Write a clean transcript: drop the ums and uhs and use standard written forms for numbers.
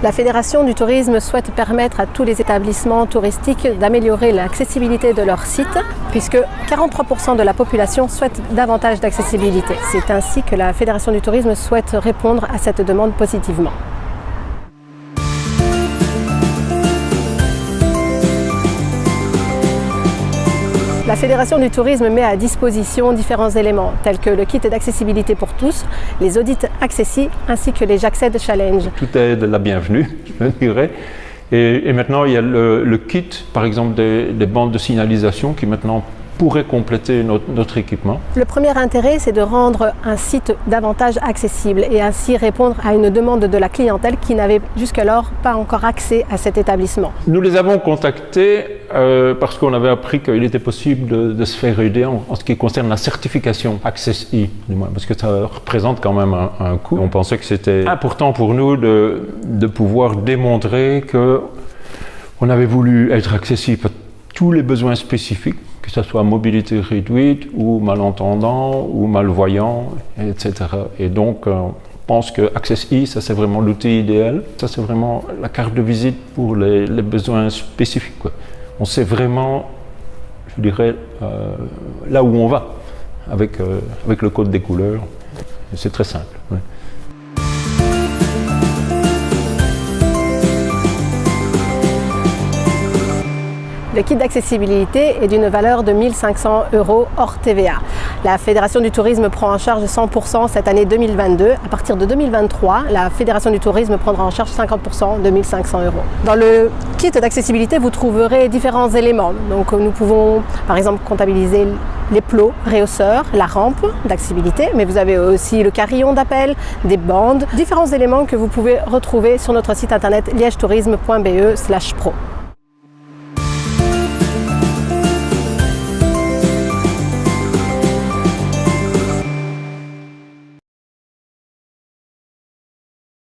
La Fédération du tourisme souhaite permettre à tous les établissements touristiques d'améliorer l'accessibilité de leur site, puisque 43% de la population souhaite davantage d'accessibilité. C'est ainsi que la Fédération du tourisme souhaite répondre à cette demande positivement. La Fédération du tourisme met à disposition différents éléments, tels que le kit d'accessibilité pour tous, les audits Accessi ainsi que les J'accède Challenge. Tout est de la bienvenue, je dirais. Et maintenant, il y a le kit, par exemple, des bandes de signalisation qui maintenant pourraient compléter notre équipement. Le premier intérêt, c'est de rendre un site davantage accessible et ainsi répondre à une demande de la clientèle qui n'avait jusqu'alors pas encore accès à cet établissement. Nous les avons contactés parce qu'on avait appris qu'il était possible de se faire aider en ce qui concerne la certification Accessi, du moins, parce que ça représente quand même un coût. On pensait que c'était important pour nous de pouvoir démontrer qu'on avait voulu être accessible à tous les besoins spécifiques, que ce soit mobilité réduite ou malentendant ou malvoyant, etc. Et donc, on pense que Accessi, ça c'est vraiment l'outil idéal. Ça c'est vraiment la carte de visite pour les besoins spécifiques, quoi. On sait vraiment, je dirais, là où on va avec le code des couleurs. C'est très simple. Ouais. Le kit d'accessibilité est d'une valeur de 1 500 € hors TVA. La Fédération du tourisme prend en charge 100% cette année 2022. À partir de 2023, la Fédération du tourisme prendra en charge 50% de 1 500 €. Dans le kit d'accessibilité, vous trouverez différents éléments. Donc nous pouvons par exemple comptabiliser les plots rehausseurs, la rampe d'accessibilité, mais vous avez aussi le carillon d'appel, des bandes, différents éléments que vous pouvez retrouver sur notre site internet liègetourisme.be/pro.